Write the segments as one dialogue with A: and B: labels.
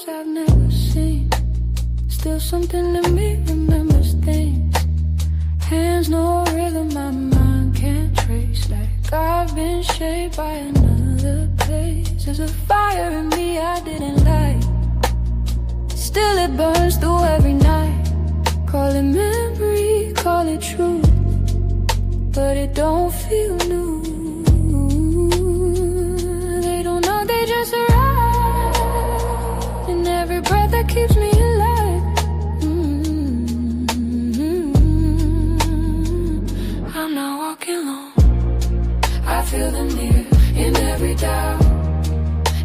A: souls I've never seen. Still something to me remembers things. Hands no rhythm, my mind can't trace. Like I've been shaped by another place. There's a fire in me I didn't light. Still it burns through every night. Call it memory, call it truth, but it don't feel new. They don't know, they just arrive. And every breath that keeps me alive. I'm not walking alone. I feel them near, in every doubt,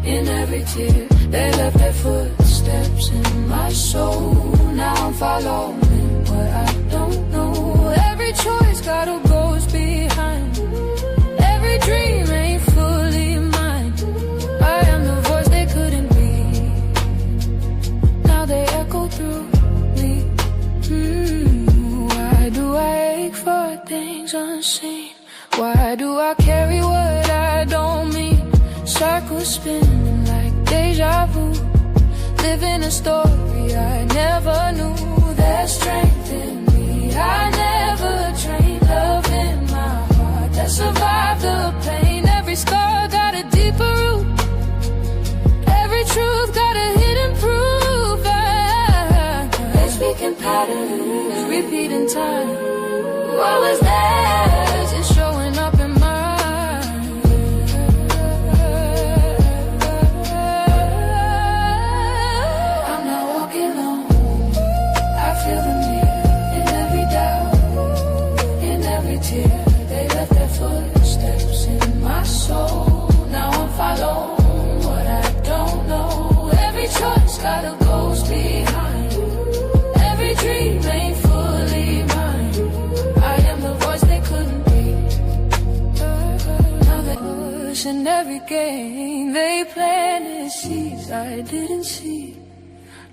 A: in every tear. They left their footsteps in my soul. Now I'm following what I don't know. Every choice got a ghost behind. Every dream ain't fully mine. I am the voice they couldn't be. Now they echo through me. Why do I ache for things unseen? Why do I carry what I don't mean? Circles spinning like deja vu. Living a story I never knew. There's strength in me I never trained. Love in my heart that survived the pain. Every scar got a deeper root. Every truth got a hidden proof. They speak in patterns, repeat in time. What was theirs is showing up in mine. I'm not walking alone. I feel them near, in every doubt, in every tear. They left their footsteps in my soul. Now I'm following what I don't know. Every choice got a ghost behind. Every dream ain't fully mine. I am the voice they couldn't be. Now they push in every game. They planted seeds I didn't see.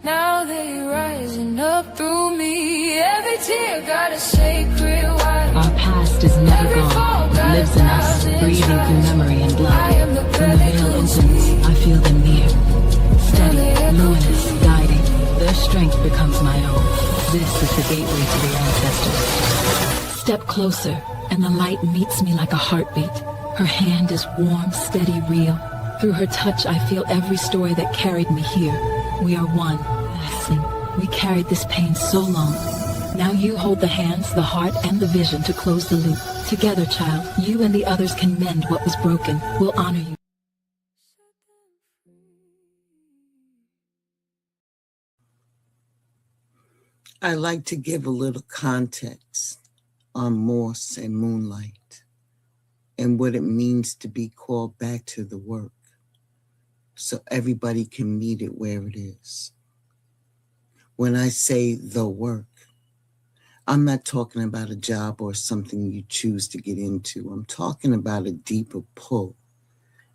A: Now they rising up through me. Every tear got a sacred wire.
B: Our past is never gone. It lives in us, breathing through memory and blood. When the veil opens, I feel them near. Steady, luminous, guiding. Their strength becomes my own. This is the gateway to the ancestors. Step closer, and the light meets me like a heartbeat. Her hand is warm, steady, real. Through her touch, I feel every story that carried me here. We are one. Listen, we carried this pain so long. Now you hold the hands, the heart, and the vision to close the loop. Together, child, you and the others can mend what was broken. We'll honor you.
C: I like to give a little context on Morse and Moonlight and what it means to be called back to the work so everybody can meet it where it is. When I say the work, I'm not talking about a job or something you choose to get into. I'm talking about a deeper pull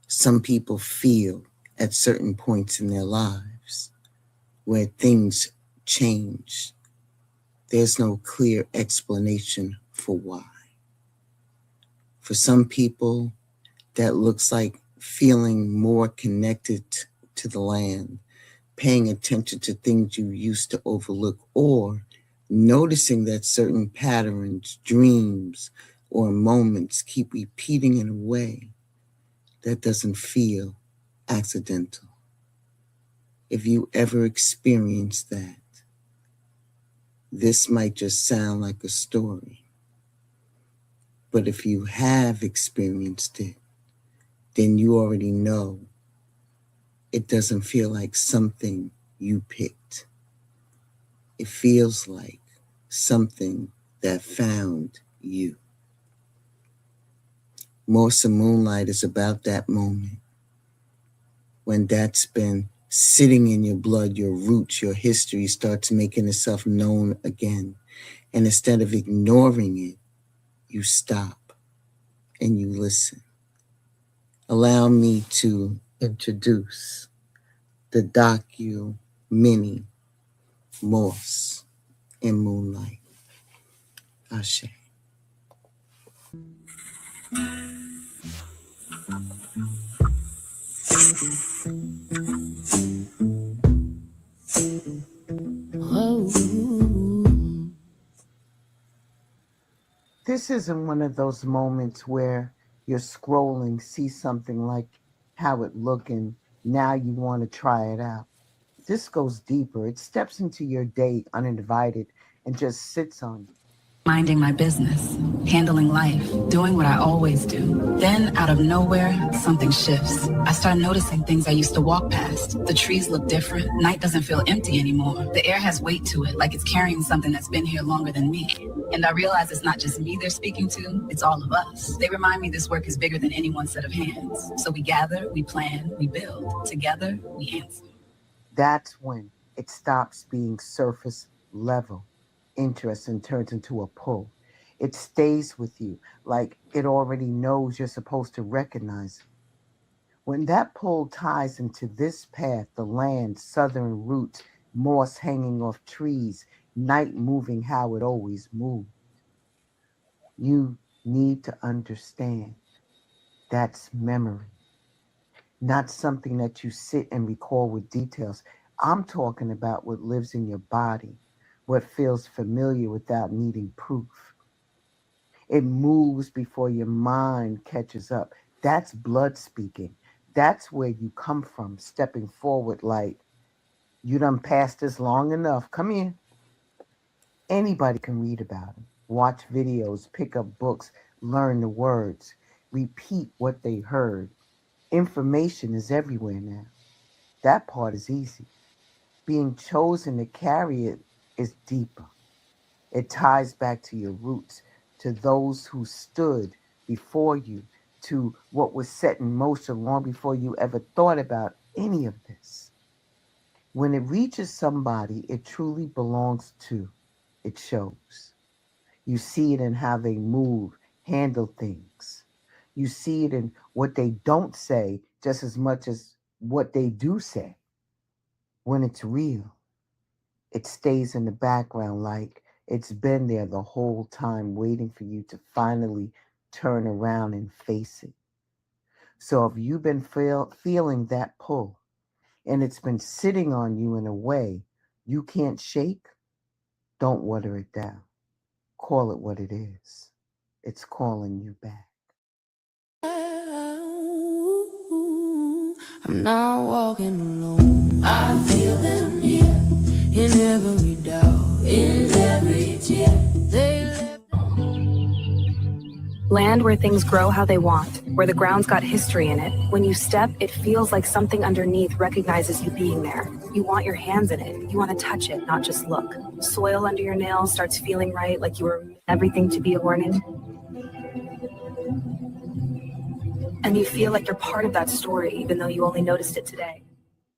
C: some people feel at certain points in their lives where things change. There's no clear explanation for why. For some people, that looks like feeling more connected to the land, paying attention to things you used to overlook, or noticing that certain patterns, dreams, or moments keep repeating in a way that doesn't feel accidental. If you ever experience that, this might just sound like a story. But if you have experienced it, then you already know it doesn't feel like something you picked. It feels like something that found you. Morse and Moonlight is about that moment when that's been sitting in your blood, your roots, your history starts making itself known again. And instead of ignoring it, you stop and you listen. Allow me to introduce the docu-mini Morse and Moonlight. Ashe. This isn't one of those moments where you're scrolling, see something like how it look, and now you want to try it out. This goes deeper. It steps into your day uninvited and just sits on you.
B: Minding my business, handling life, doing what I always do. Then, out of nowhere, something shifts. I start noticing things I used to walk past. The trees look different. Night doesn't feel empty anymore. The air has weight to it, like it's carrying something that's been here longer than me. And I realize it's not just me they're speaking to, it's all of us. They remind me this work is bigger than any one set of hands. So we gather, we plan, we build. Together, we answer.
C: That's when it stops being surface level interest and turns into a pull. It stays with you like it already knows you're supposed to recognize it. When that pull ties into this path, the land, southern roots, moss hanging off trees, night moving how it always moved, you need to understand that's memory, not something that you sit and recall with details. I'm talking about what lives in your body, what feels familiar without needing proof. It moves before your mind catches up. That's blood speaking. That's where you come from, stepping forward like, you done passed this long enough. Come here. Anybody can read about it, watch videos, pick up books, learn the words, repeat what they heard. Information is everywhere now. That part is easy. Being chosen to carry it is deeper. It ties back to your roots, to those who stood before you, to what was set in motion long before you ever thought about any of this. When it reaches somebody it truly belongs to, it shows. You see it in how they move, handle things. You see it in what they don't say just as much as what they do say. When it's real, it stays in the background like it's been there the whole time waiting for you to finally turn around and face it. So if you've been feeling that pull and it's been sitting on you in a way you can't shake, don't water it down. Call it what it is. It's calling you back.
A: I'm not walking alone. I feel them here in every doubt, in every tear.
D: Land where things grow how they want, where the ground's got history in it. When you step, it feels like something underneath recognizes you being there. You want your hands in it. You want to touch it, not just look. Soil under your nails starts feeling right, like you were everything to be awarded. And you feel like you're part of that story, even though you only noticed it today.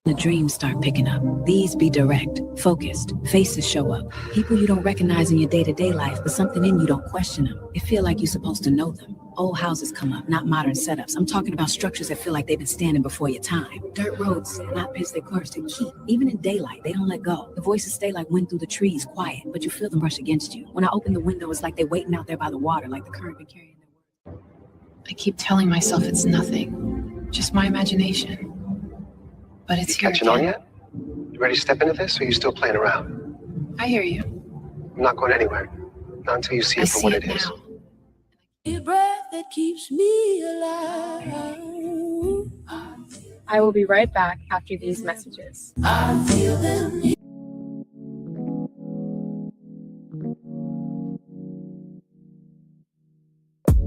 B: The dreams start picking up. These be direct, focused, faces show up. People you don't recognize in your day-to-day life, but something in you don't question them. It feel like you're supposed to know them. Old houses come up, not modern setups. I'm talking about structures that feel like they've been standing before your time. Dirt roads, not pits they carved to keep. Even in daylight, they don't let go. The voices stay like wind through the trees, quiet, but you feel them brush against you. When I open the window, it's like they're waiting out there by the water, like the current been carrying their words.
E: I keep telling myself it's nothing, just my imagination. But it's here
F: catching on yet? You ready to step into this, or are you still playing around?
E: I hear you.
F: I'm not going anywhere. Not until you see it for what it is.
A: A breath that keeps me alive.
G: I will be right back after these messages.
A: I feel them.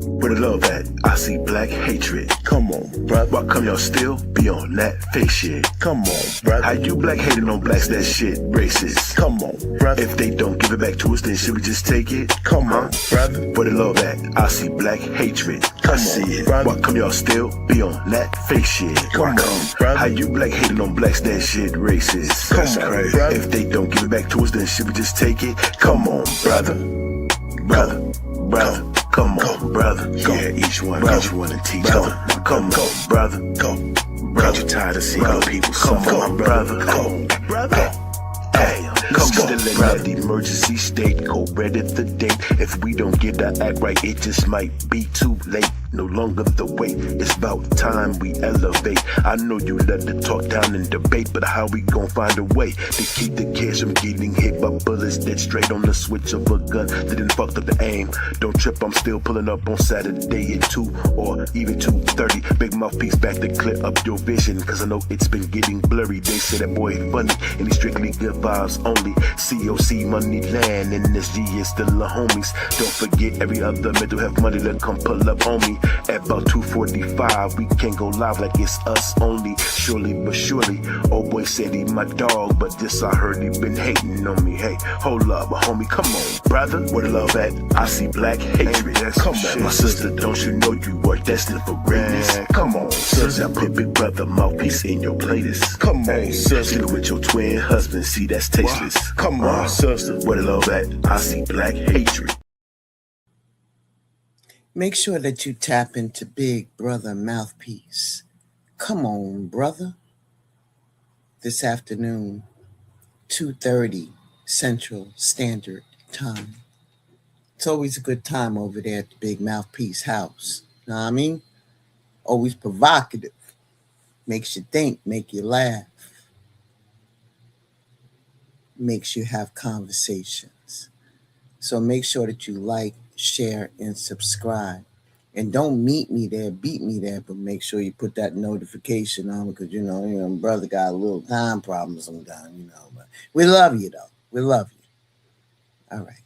H: Where the love at? I see black hatred. Come on, bruh. Why come y'all still be on that fake shit? Come on, bruh. How you black hating on blacks? That shit racist. Come on, bruh. If they don't give it back to us, then should we just take it? Come on, brother. Where the love at? I see black hatred. Come on, bruh. Why come y'all still be on that fake shit? Come on, bruh. How you black hating on blacks? That shit racist. Come on, bruh. If they don't give it back to us, then should we just take it? Come on, brother. Brother. Come on, brother. Go. Yeah, each one and teach one. Come on, brother. Go. Brother. You tired of seeing people suffer, my brother? Go, brother. Hey, come on, still in that emergency state. Go read at the date. If we don't get the act right, it just might be too late. no longer the wait. It's about time we elevate. I know you love to talk down and debate, but how we gon' find a way to keep the kids from getting hit by bullets dead straight on the switch of a gun that didn't fucked up the aim? Don't trip, I'm still pulling up on Saturday at 2 or even 2:30. Big mouthpiece back to clear up your vision, cause I know it's been getting blurry. They say that boy funny and he's strictly good vibes only. COC money land and this G is still a homies. Don't forget every other mental health money that come pull up on me. At about 2:45 we can't go live like it's us only. Surely but surely, old boy said he my dog, but this I heard he been hating on me. Hey, hold up, homie, come on, brother, where the love at? I see black hatred. Come on, my sister, don't you know you are destined for greatness? Come on, sister, put big brother mouthpiece in your playlist. Come on, sister, sleep with your twin husband, see that's tasteless. Come on, sister, where the love at? I see black hatred.
C: Make sure that you tap into Big Brother Mouthpiece. Come on, brother. This afternoon, 2:30 Central Standard Time. It's always a good time over there at the Big Mouthpiece house. Know what I mean? Always provocative. Makes you think, make you laugh. Makes you have conversations. So make sure that you like, share, and subscribe. And don't meet me there, beat me there, but make sure you put that notification on, because you know, brother got a little time problem sometimes, But we love you though. We love you. All right.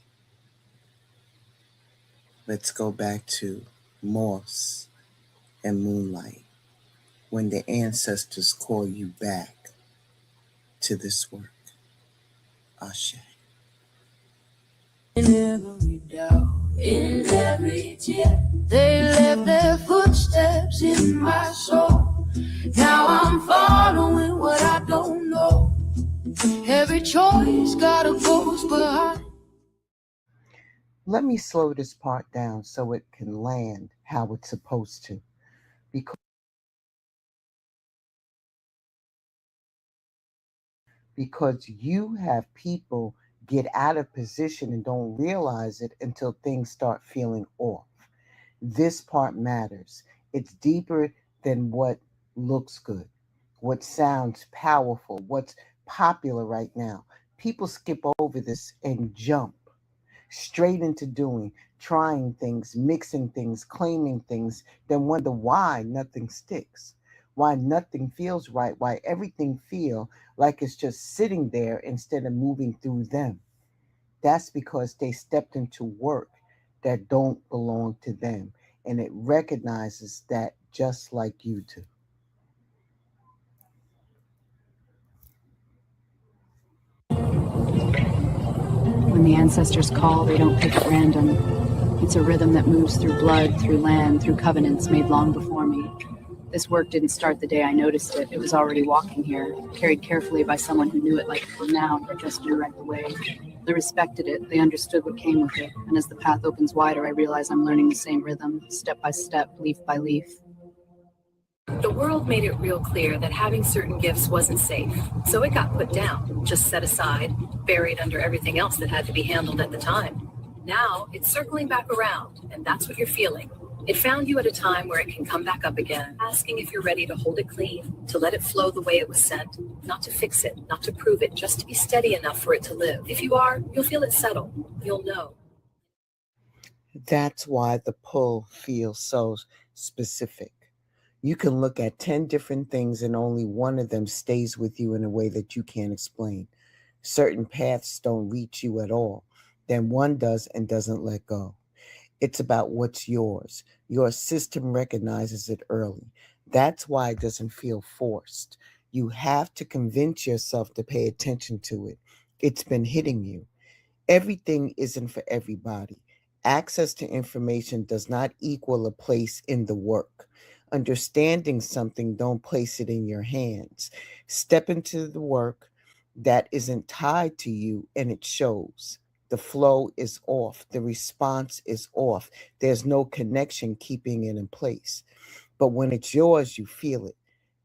C: Let's go back to Morse and Moonlight. When the ancestors call you back to this work. Ashe.
A: In every doubt, in every tear, they left their footsteps in my soul. Now I'm following what I don't know. Every choice got a ghost behind.
C: Let me slow this part down so it can land how it's supposed to. Because you have people get out of position and don't realize it until things start feeling off. This part matters. It's deeper than what looks good, what sounds powerful, what's popular right now. People skip over this and jump straight into doing, trying things, mixing things, claiming things, then wonder why nothing sticks, why nothing feels right, why everything feel like it's just sitting there instead of moving through them. That's because they stepped into work that don't belong to them, and it recognizes that just like you do.
D: When the ancestors call, they don't pick at random. It's a rhythm that moves through blood, through land, through covenants made long before me. This work didn't start the day I noticed it. It was already walking here, carried carefully by someone who knew it like a noun, but just knew right the way. They respected it. They understood what came with it. And as the path opens wider, I realize I'm learning the same rhythm, step by step, leaf by leaf.
I: The world made it real clear that having certain gifts wasn't safe, so it got put down, just set aside, buried under everything else that had to be handled at the time. Now, it's circling back around, and that's what you're feeling. It found you at a time where it can come back up again, asking if you're ready to hold it clean, to let it flow the way it was sent, not to fix it, not to prove it, just to be steady enough for it to live. If you are, you'll feel it settle. You'll know.
C: That's why the pull feels so specific. You can look at 10 different things and only one of them stays with you in a way that you can't explain. Certain paths don't reach you at all. Then one does and doesn't let go. It's about what's yours. Your system recognizes it early. That's why it doesn't feel forced. You have to convince yourself to pay attention to it. It's been hitting you. Everything isn't for everybody. Access to information does not equal a place in the work. Understanding something, don't place it in your hands. Step into the work that isn't tied to you, and it shows. The flow is off. The response is off. There's no connection keeping it in place. But when it's yours, you feel it.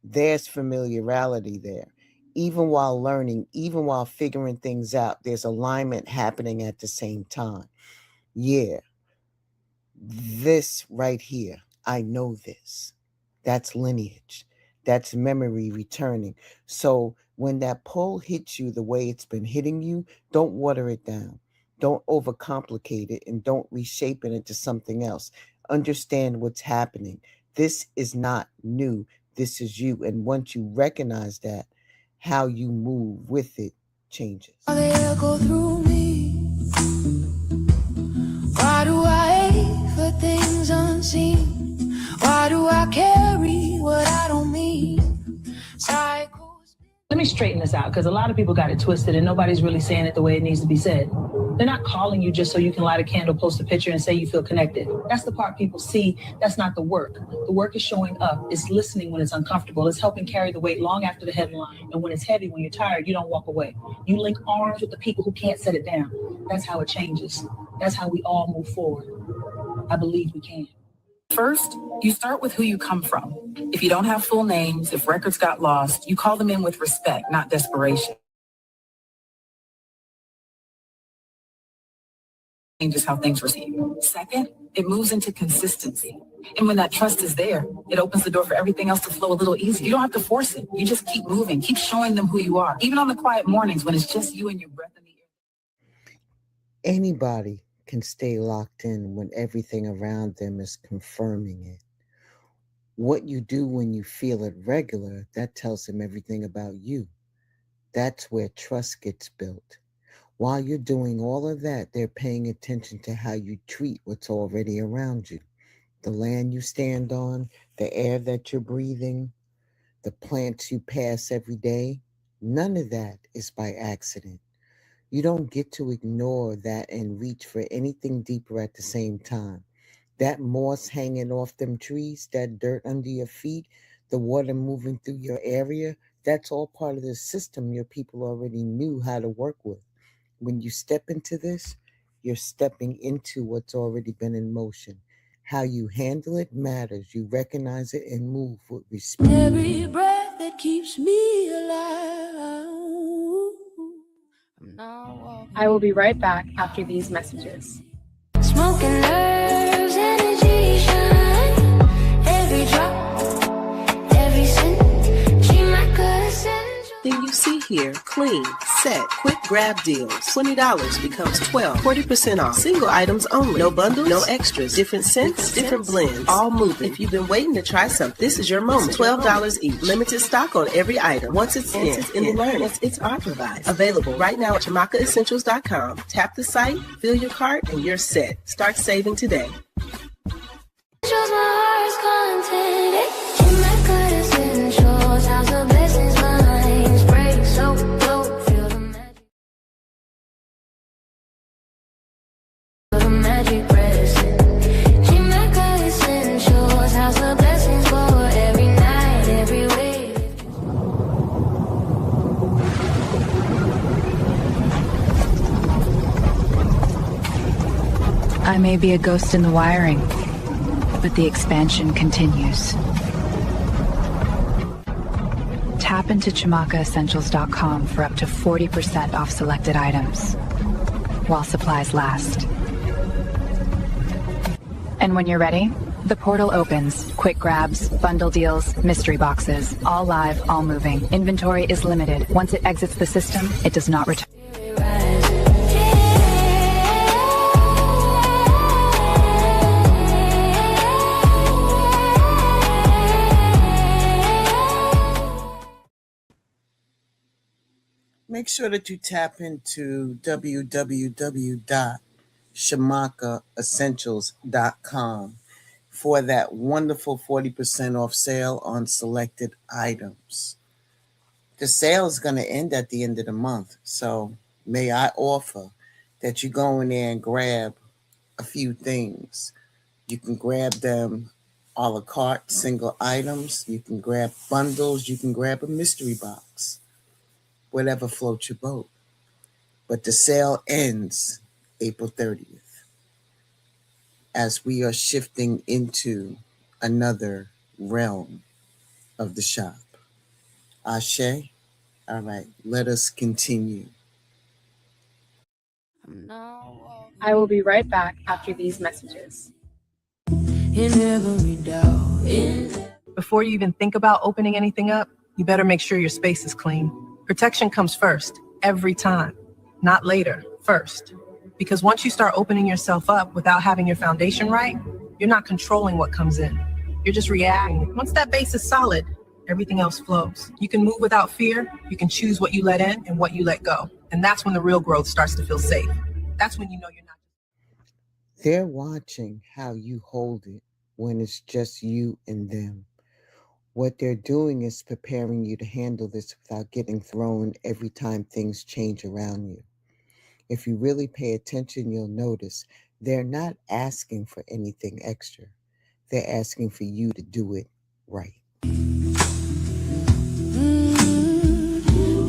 C: There's familiarity there. Even while learning, even while figuring things out, there's alignment happening at the same time. Yeah, this right here, I know this. That's lineage. That's memory returning. So when that pull hits you the way it's been hitting you, don't water it down. Don't overcomplicate it and don't reshape it into something else. Understand what's happening. This is not new. This is you. And once you recognize that, how you move with it changes.
A: They echo through me. Why do I ache for things unseen? Why do I carry what I don't mean? Cycles.
B: Let me straighten this out, because a lot of people got it twisted and nobody's really saying it the way it needs to be said. They're not calling you just so you can light a candle, post a picture, and say you feel connected. That's the part people see. That's not the work. The work is showing up. It's listening when it's uncomfortable. It's helping carry the weight long after the headline. And when it's heavy, when you're tired, you don't walk away. You link arms with the people who can't set it down. That's how it changes. That's how we all move forward. I believe we can.
J: First, you start with who you come from. If you don't have full names, if records got lost, you call them in with respect, not desperation. Changes how things receive. Second, it moves into consistency. And when that trust is there, it opens the door for everything else to flow a little easier. You don't have to force it. You just keep moving, keep showing them who you are, even on the quiet mornings when it's just you and your breath in the air.
C: Anybody can stay locked in when everything around them is confirming it. What you do when you feel it regular, that tells them everything about you. That's where trust gets built. While you're doing all of that, they're paying attention to how you treat what's already around you. The land you stand on, the air that you're breathing, the plants you pass every day, none of that is by accident. You don't get to ignore that and reach for anything deeper at the same time. That moss hanging off them trees, that dirt under your feet, the water moving through your area, that's all part of the system your people already knew how to work with. When you step into this, you're stepping into what's already been in motion. How you handle it matters. You recognize it and move with respect.
A: Every breath that keeps me alive.
G: I will be right back after these messages.
A: Smoking nerves, energy shine. Every drop, every scent. She might cut essential.
K: Then you see here, clean, set, quick grab deals. $20 becomes $12, 40% off. Single items only. No bundles, no extras. Different scents, different blends. All moving. If you've been waiting to try something, this is your moment. $12 each. Limited stock on every item. Once it's in the learning. It's our provider. Available right now at ChamakaEssentials.com. Tap the site, fill your cart, and you're set. Start saving today.
A: Shows my heart's content. She might cut essentials. How's the blessings mine? Break so low. Feel the magic. Feel the magic present. She might cut essentials. How's the blessings for every night, every way.
D: I may be a ghost in the wiring, but the expansion continues. Tap into ChamakaEssentials.com for up to 40% off selected items, while supplies last. And when you're ready, the portal opens. Quick grabs, bundle deals, mystery boxes, all live, all moving. Inventory is limited. Once it exits the system, it does not return.
C: Make sure that you tap into www.ShamakaEssentials.com for that wonderful 40% off sale on selected items. The sale is going to end at the end of the month, so may I offer that you go in there and grab a few things. You can grab them a la carte, single items. You can grab bundles. You can grab a mystery box. Whatever floats your boat. But the sale ends April 30th as we are shifting into another realm of the shop. Ashe? All right, let us continue.
G: I will be right back after these messages.
A: in every doubt.
L: Before you even think about opening anything up, you better make sure your space is clean. Protection comes first, every time. Not later, first. Because once you start opening yourself up without having your foundation right, you're not controlling what comes in. You're just reacting. Once that base is solid, everything else flows. You can move without fear. You can choose what you let in and what you let go. And that's when the real growth starts to feel safe. That's when you know you're not.
C: They're watching how you hold it when it's just you and them. What they're doing is preparing you to handle this without getting thrown every time things change around you. If you really pay attention, you'll notice they're not asking for anything extra. They're asking for you to do it right.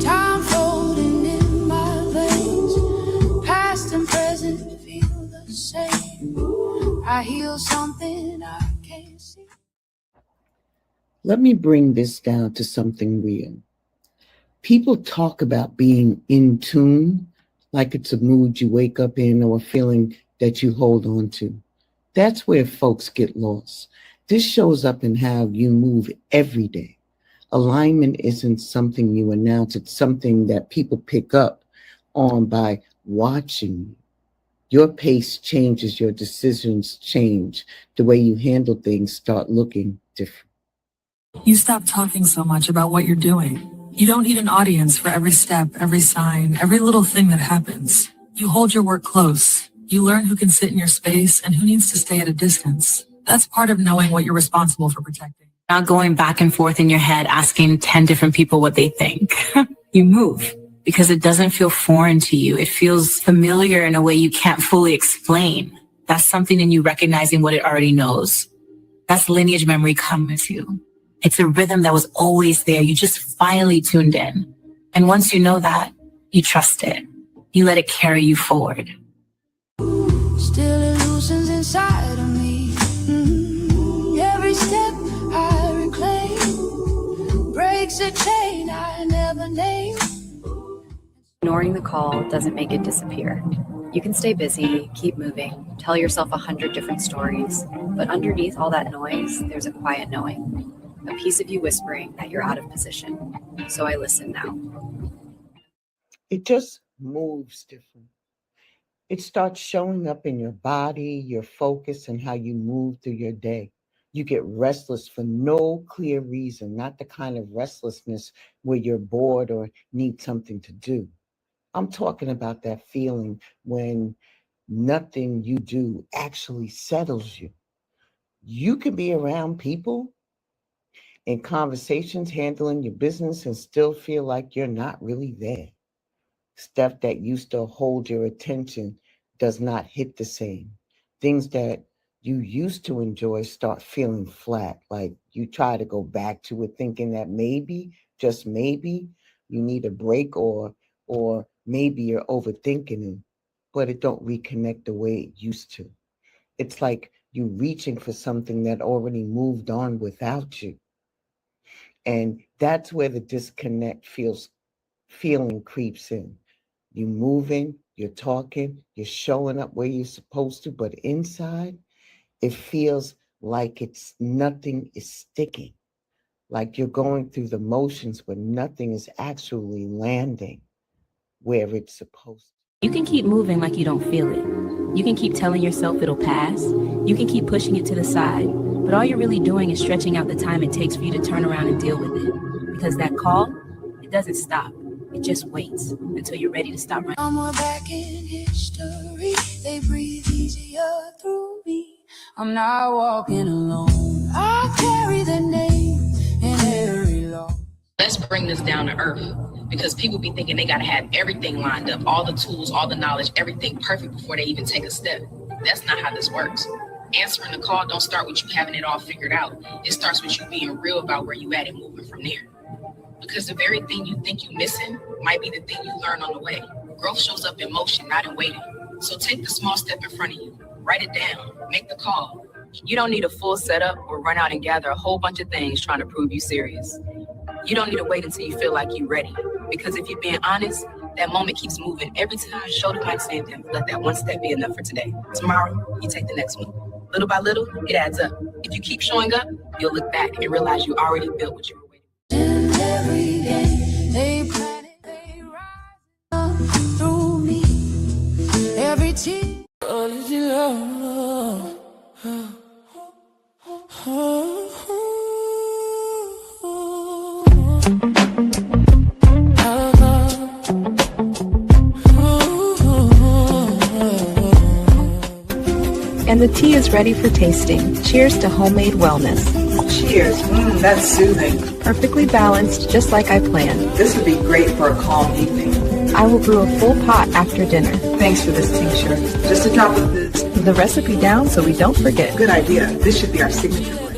A: Time floating in my veins, past and present feel the same. I heal something I can't see.
C: Let me bring this down to something real. People talk about being in tune like it's a mood you wake up in or a feeling that you hold on to. That's where folks get lost. This shows up in how you move every day. Alignment isn't something you announce. It's something that people pick up on by watching you. Your pace changes, your decisions change. The way you handle things start looking different.
J: You stop talking so much about what you're doing. You don't need an audience for every step, every sign, every little thing that happens. You hold your work close. You learn who can sit in your space and who needs to stay at a distance. That's part of knowing what you're responsible for protecting.
M: Not going back and forth in your head asking 10 different people what they think. You move because it doesn't feel foreign to you. It feels familiar in a way you can't fully explain. That's something in you recognizing what it already knows. That's lineage memory coming to you. It's a rhythm that was always there. You just finally tuned in. And once you know that, you trust it. You let it carry you forward.
A: Still it loosens inside of me. Every step I reclaim breaks a chain I never named.
I: Ignoring the call doesn't make it disappear. You can stay busy, keep moving, tell yourself 100 different stories, but underneath all that noise, there's a quiet knowing. A piece of you whispering that you're out of position. So I listen now.
C: It just moves different. It starts showing up in your body, your focus, and how you move through your day. You get restless for no clear reason, not the kind of restlessness where you're bored or need something to do. I'm talking about that feeling when nothing you do actually settles you. You can be around people in conversations, handling your business, and still feel like you're not really there. Stuff that used to hold your attention does not hit the same. Things that you used to enjoy start feeling flat, like you try to go back to it thinking that maybe, just maybe, you need a break or maybe you're overthinking it, but it don't reconnect the way it used to. It's like you reaching for something that already moved on without you. And that's where the disconnect feeling creeps in. You're moving, you're talking, you're showing up where you're supposed to, but inside, it feels like nothing is sticking. Like you're going through the motions, but nothing is actually landing where it's supposed to.
B: You can keep moving like you don't feel it. You can keep telling yourself it'll pass. You can keep pushing it to the side. But all you're really doing is stretching out the time it takes for you to turn around and deal with it. Because that call, it doesn't stop. It just waits until you're ready to stop running.
A: Somewhere back in history, they breathe easier through me. I'm not walking alone. I carry the name in every law.
N: Let's bring this down to earth, because people be thinking they gotta have everything lined up, all the tools, all the knowledge, everything perfect before they even take a step. That's not how this works. Answering the call don't start with you having it all figured out. It starts with you being real about where you at and moving from there. Because the very thing you think you're missing might be the thing you learn on the way. Growth shows up in motion, not in waiting. So take the small step in front of you, write it down, make the call.
O: You don't need a full setup or run out and gather a whole bunch of things trying to prove you serious. You don't need to wait until you feel like you're ready. Because if you're being honest, that moment keeps moving. Every time, show the mic, same thing. Let that one step be enough for today. Tomorrow, you take the next one. Little by little, it adds up. If you keep showing up, you'll look back and realize you already built what you were waiting for.
A: Every day they plan it, they rise up through me. Every tear, love.
D: And the tea is ready for tasting. Cheers to homemade wellness.
J: Cheers. That's soothing.
D: Perfectly balanced, just like I planned.
J: This would be great for a calm evening.
D: I will brew a full pot after dinner.
J: Thanks for this tincture. Just a drop of this.
D: The recipe down so we don't forget.
J: Good idea. This should be our signature blend.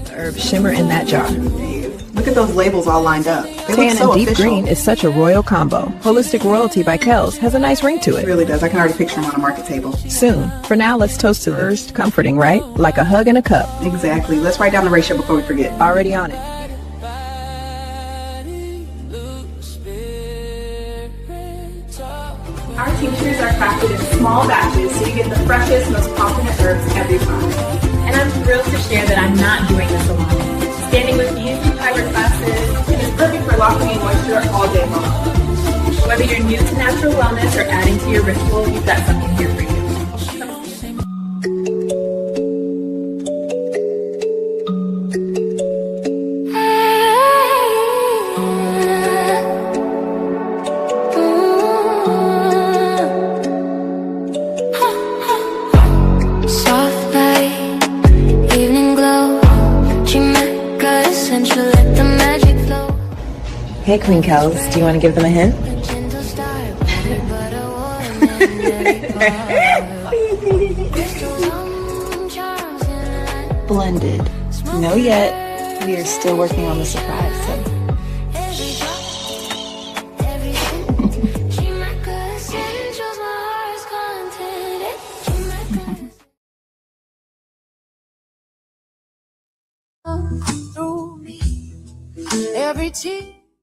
D: The herbs shimmer in that jar.
J: Look at those labels all lined up. They
D: Tan
J: look so
D: and deep
J: official.
D: green is such a royal combo. Holistic Royalty by Kells has a nice ring to it.
J: It really does. I can already picture them on a market table.
D: Soon. For now, let's toast to first. Comforting, right? Like a hug in a cup.
J: Exactly. Let's write down the ratio before we forget.
D: Already on it.
G: Our tinctures are crafted in small batches so you get the freshest, most confident herbs every time. And I'm thrilled to share that I'm not doing this alone. Standing with you through hybrid classes, and it's perfect for locking in moisture all day long. Whether you're new to natural wellness or adding to your ritual, we've got something here for you.
D: Hey, Queen Kells, do you want to give them a hint? Blended. No yet. We are still working on the surprise. So.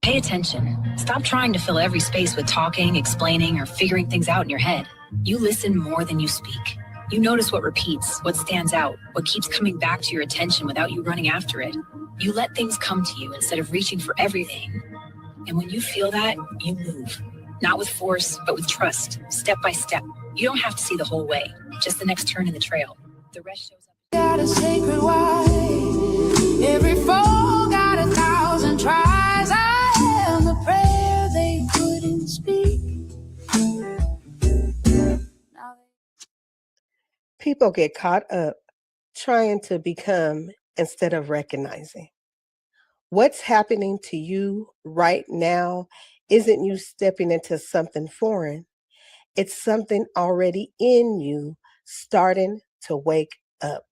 I: Pay attention. Stop trying to fill every space with talking, explaining, or figuring things out in your head. You listen more than you speak. You notice what repeats, what stands out, what keeps coming back to your attention without you running after it. You let things come to you instead of reaching for everything. And when you feel that, you move. Not with force, but with trust, step by step. You don't have to see the whole way, just the next turn in the trail. The rest shows up.
A: Got a sacred wife. Every foe got 1,000 tries. I am the prayer they couldn't speak.
K: People get caught up trying to become instead of recognizing. What's happening to you right now isn't you stepping into something foreign. It's something already in you starting to wake up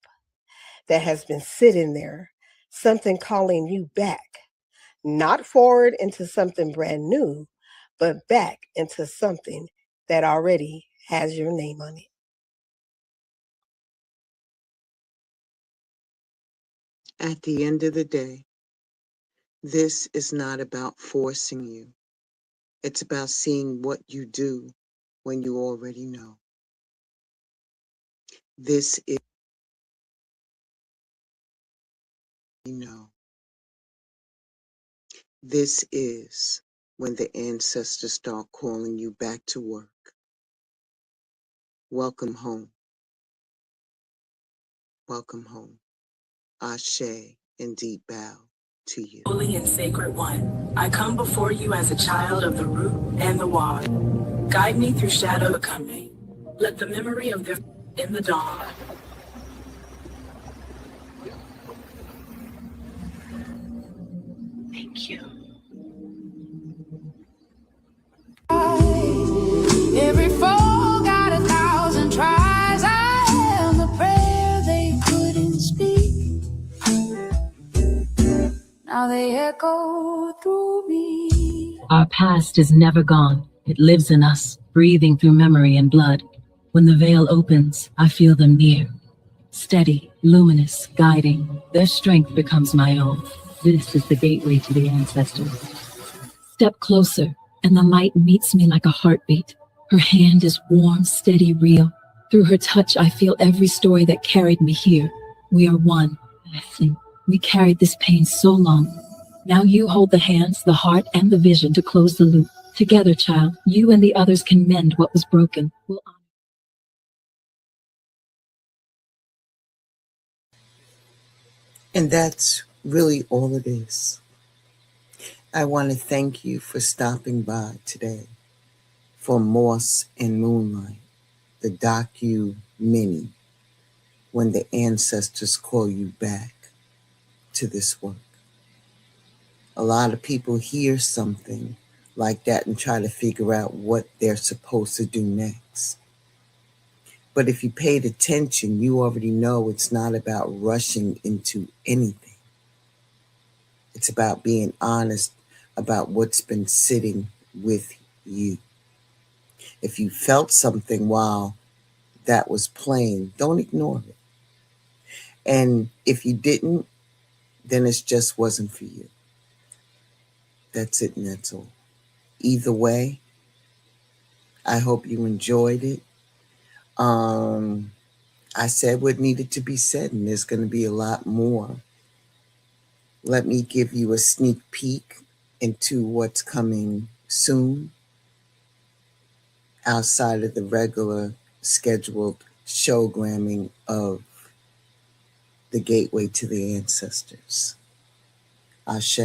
K: that has been sitting there, something calling you back, not forward into something brand new, but back into something that already has your name on it.
C: At the end of the day, this is not about forcing you. It's about seeing what you do when you already know. This is, This is when the ancestors start calling you back to work. Welcome home. Welcome home. Ashe and deep bow to you.
J: Holy and sacred one, I come before you as a child of the root and the wad. Guide me through shadow becoming. Let the memory of the in the dawn.
I: Thank you.
A: Every foe got 1,000 tries. I am the prayer they couldn't speak. Now they echo through me.
B: Our past is never gone. It lives in us, breathing through memory and blood. When the veil opens, I feel them near. Steady, luminous, guiding. Their strength becomes my own. This is the gateway to the ancestors. Step closer, and the light meets me like a heartbeat. Her hand is warm, steady, real. Through her touch, I feel every story that carried me here. We are one, I think. We carried this pain so long. Now you hold the hands, the heart, and the vision to close the loop. Together, child, you and the others can mend what was broken. We'll
C: And that's really all it is. I want to thank you for stopping by today for Moss and Moonlight, the docu-mini, when the ancestors call you back to this work. A lot of people hear something like that and try to figure out what they're supposed to do next. But if you paid attention, you already know it's not about rushing into anything. It's about being honest about what's been sitting with you. If you felt something while that was playing, don't ignore it. And if you didn't, then it just wasn't for you. That's it and that's all. Either way, I hope you enjoyed it. I said what needed to be said, and there's going to be a lot more. Let me give you a sneak peek into what's coming soon outside of the regular scheduled showgramming of the Gateway to the Ancestors. Ashe?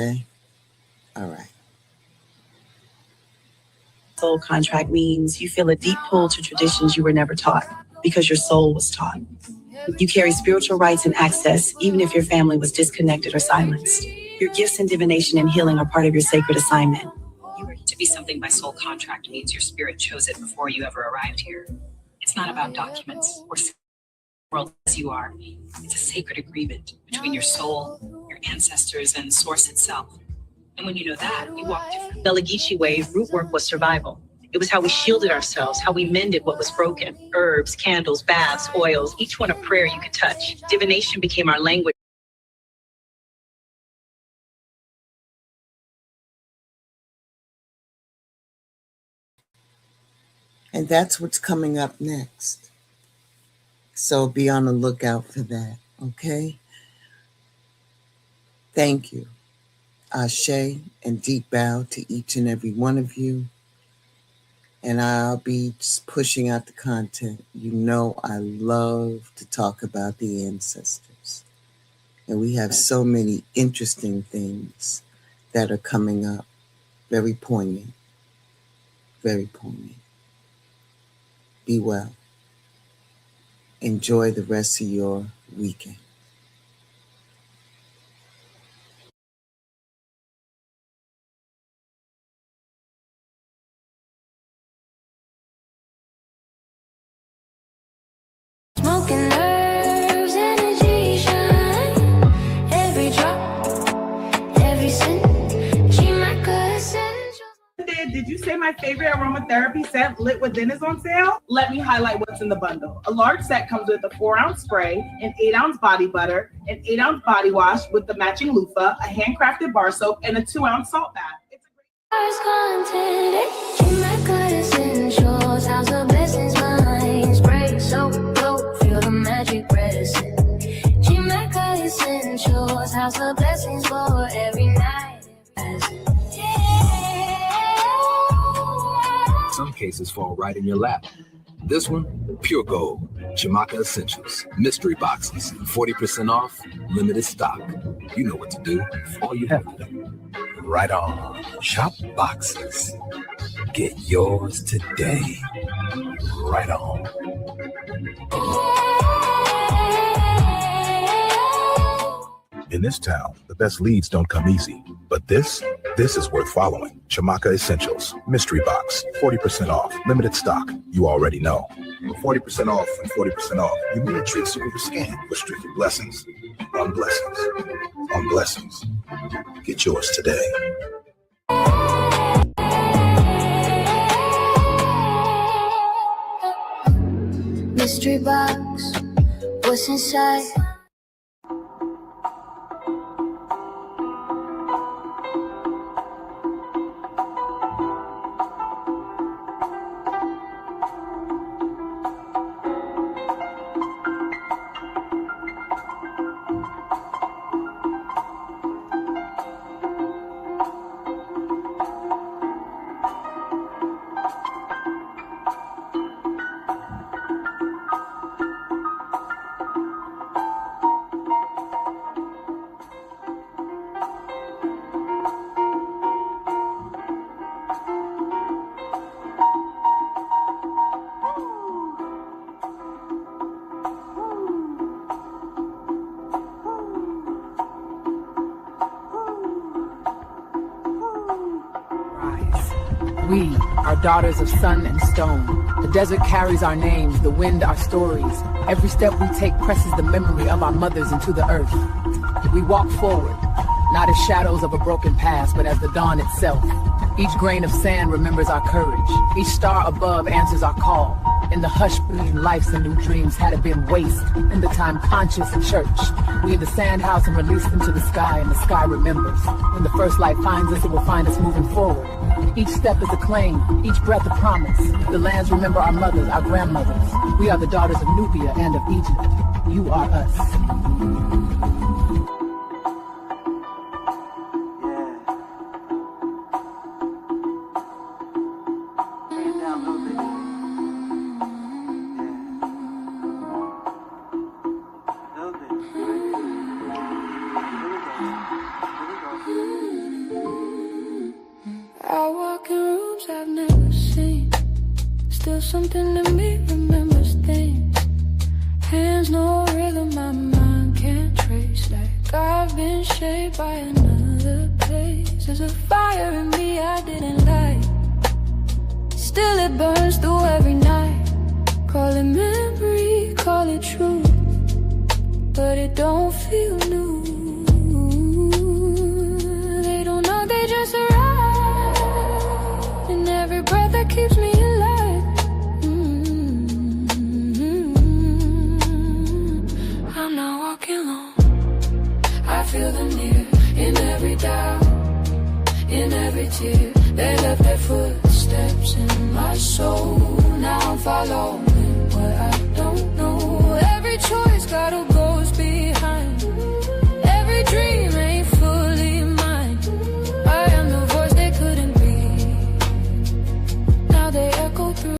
C: All right.
P: Soul contract means you feel a deep pull to traditions you were never taught because your soul was taught. You carry spiritual rights and access even if your family was disconnected or silenced. Your gifts in divination and healing are part of your sacred assignment.
I: To be something by soul contract means your spirit chose it before you ever arrived here. It's not about documents or world as you are. It's a sacred agreement between your soul, your ancestors, and source itself. And when you know that, you walk differently.
P: The Lineage way, root work was survival. It was how we shielded ourselves, how we mended what was broken. Herbs, candles, baths, oils, each one a prayer you could touch. Divination became our language.
C: And that's what's coming up next. So be on the lookout for that, okay? Thank you. Ashe and deep bow to each and every one of you. And I'll be just pushing out the content. You know I love to talk about the ancestors. And we have so many interesting things that are coming up. Very poignant. Very poignant. Be well. Enjoy the rest of your weekend.
A: Smoking nerves, energy shine. Every drop, every scent.
Q: Did you say my favorite aromatherapy scent, Lit Within, is on sale? Let me highlight what's in the bundle. A large set comes with a 4-ounce spray, an 8-ounce body butter, an 8-ounce body wash with the matching loofah, a handcrafted bar soap, and a 2-ounce salt bath.
A: Feel the magic present. G-Mecca Essentials, house of blessings for every night.
R: Some cases fall right in your lap. This one, pure gold. Jamaica Essentials. Mystery boxes. 40% off. Limited stock. You know what to do. All you have to do. Right on. Shop boxes. Get yours today. Right on.
S: In this town, the best leads don't come easy. But this is worth following. Jamaica Essentials. Mystery box. 40% off. Limited stock. You already know. 40% off and 40% off. You need a treat super scan with strictly blessings on blessings on blessings. Get yours today.
A: Mystery box, what's inside?
T: We are daughters of sun and stone. The desert carries our names, the wind our stories. Every step we take presses the memory of our mothers into the earth. We walk forward, not as shadows of a broken past, but as the dawn itself. Each grain of sand remembers our courage. Each star above answers our call. In the hush between lives and new dreams, had it been waste, in the time conscious church. We in the sand house and release them to the sky, and the sky remembers. When the first light finds us, it will find us moving forward. Each step is a claim, each breath a promise. The lands remember our mothers, our grandmothers. We are the daughters of Nubia and of Egypt. You are us.
A: I walk in rooms I've never seen. Still something to me remembers things. Hands no rhythm, my mind can't trace. Like I've been shaped by another place. There's a fire in me I didn't light. Still it burns through every night. Call it memory, call it truth, but it don't feel new. They don't know, they just arrive. And every breath that keeps me alive. I'm not walking alone. I feel them near, in every doubt, in every tear. They left their footsteps in my soul. Now I'm following what I